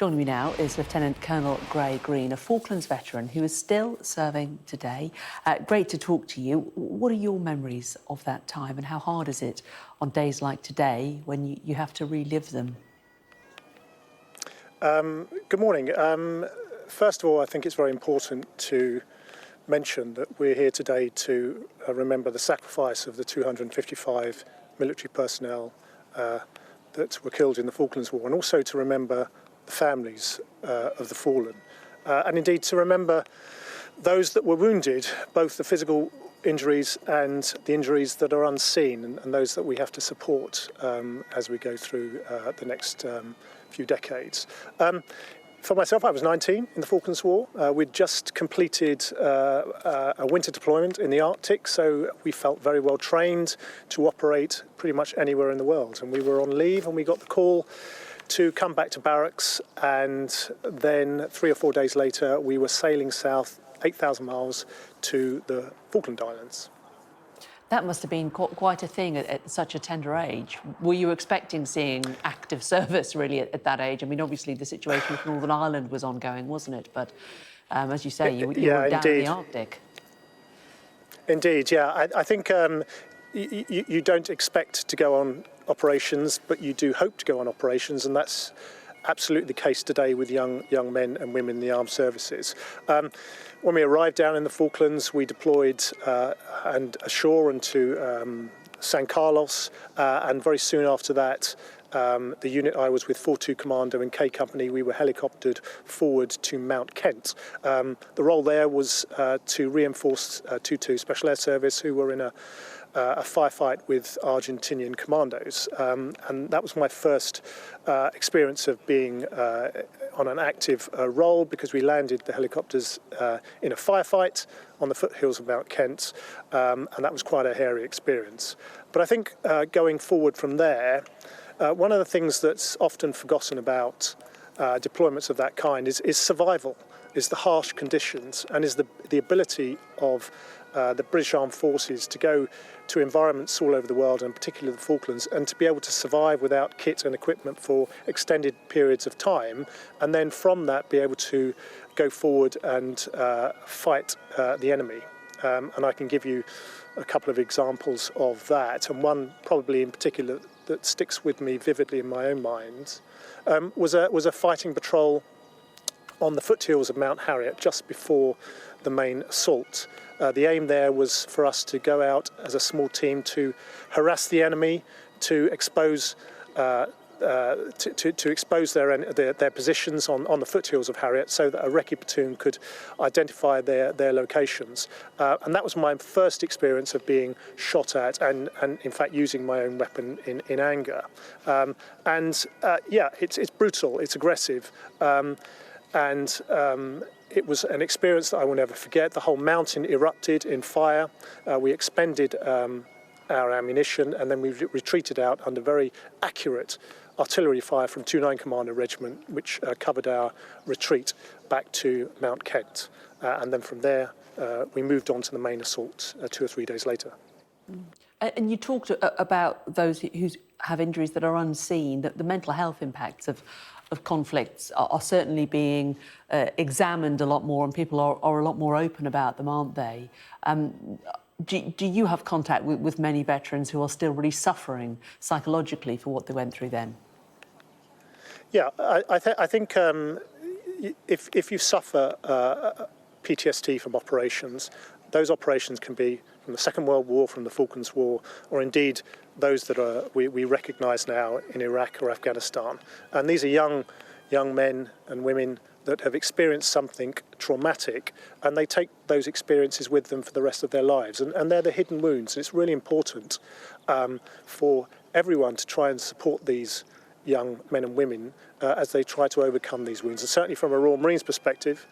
Joining me now is Lieutenant Colonel Gray Green, a Falklands veteran who is still serving today. Great to talk to you. What are your memories of that time and how hard is it on days like today when you have to relive them? Good morning. First of all, I think it's very important to mention that we're here today to remember the sacrifice of the 255 military personnel that were killed in the Falklands War, and also to remember the families of the fallen, and indeed to remember those that were wounded, both the physical injuries and the injuries that are unseen, and those that we have to support as we go through the next few decades. For myself, I was 19 in the Falklands War. We'd just completed a winter deployment in the Arctic, so we felt very well trained to operate pretty much anywhere in the world. And we were on leave and we got the call to come back to barracks, and then 3 or 4 days later we were sailing south 8,000 miles to the Falkland Islands. That must have been quite a thing at such a tender age. Were you expecting seeing active service really at that age? I mean, obviously the situation with Northern Ireland was ongoing, wasn't it? But as you say, you were down in the Arctic. Indeed, yeah. I think you don't expect to go on operations, but you do hope to go on operations, and that's absolutely the case today with young men and women in the armed services. When we arrived down in the Falklands, we deployed and ashore and to San Carlos, and very soon after that, the unit I was with, 4-2 Commando and K Company, we were helicoptered forward to Mount Kent. The role there was to reinforce 2-2 Special Air Service, who were in a firefight with Argentinian commandos, and that was my first experience of being on an active role, because we landed the helicopters in a firefight on the foothills of Mount Kent, and that was quite a hairy experience. But I think going forward from there, one of the things that's often forgotten about deployments of that kind is survival, is the harsh conditions, and is the ability of the British Armed Forces to go to environments all over the world, and particularly the Falklands, and to be able to survive without kit and equipment for extended periods of time, and then from that be able to go forward and fight the enemy. And I can give you a couple of examples of that, and one probably in particular that sticks with me vividly in my own mind was a fighting patrol on the foothills of Mount Harriet just before the main assault. The aim there was for us to go out as a small team to harass the enemy, to expose to expose their positions on the foothills of Harriet, so that a recce platoon could identify their locations. And that was my first experience of being shot at and in fact using my own weapon in anger. Yeah, it's brutal, it's aggressive. It was an experience that I will never forget. The whole mountain erupted in fire. We expended our ammunition, and then we retreated out under very accurate artillery fire from 2-9 Commando Regiment, which covered our retreat back to Mount Kent. And then from there, we moved on to the main assault 2 or 3 days later. And you talked about those who have injuries that are unseen, that the mental health impacts of conflicts are certainly being examined a lot more, and people are a lot more open about them, aren't they? Do you have contact with many veterans who are still really suffering psychologically for what they went through then? Yeah, I think if you suffer PTSD from operations, those operations can be from the Second World War, from the Falklands War, or indeed those that we recognise now in Iraq or Afghanistan. And these are young men and women that have experienced something traumatic, and they take those experiences with them for the rest of their lives. And they're the hidden wounds. And it's really important for everyone to try and support these young men and women as they try to overcome these wounds. And certainly from a Royal Marines perspective,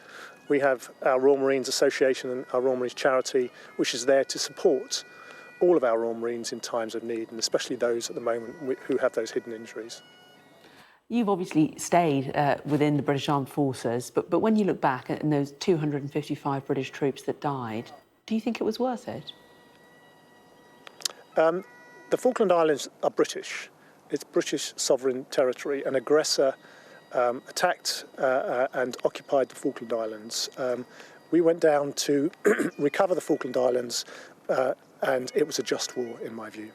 we have our Royal Marines Association and our Royal Marines Charity, which is there to support all of our Royal Marines in times of need, and especially those at the moment who have those hidden injuries. You've obviously stayed within the British Armed Forces, but when you look back at those 255 British troops that died, do you think it was worth it? The Falkland Islands are British. It's British sovereign territory. An aggressor attacked and occupied the Falkland Islands. We went down to recover the Falkland Islands, and it was a just war, in my view.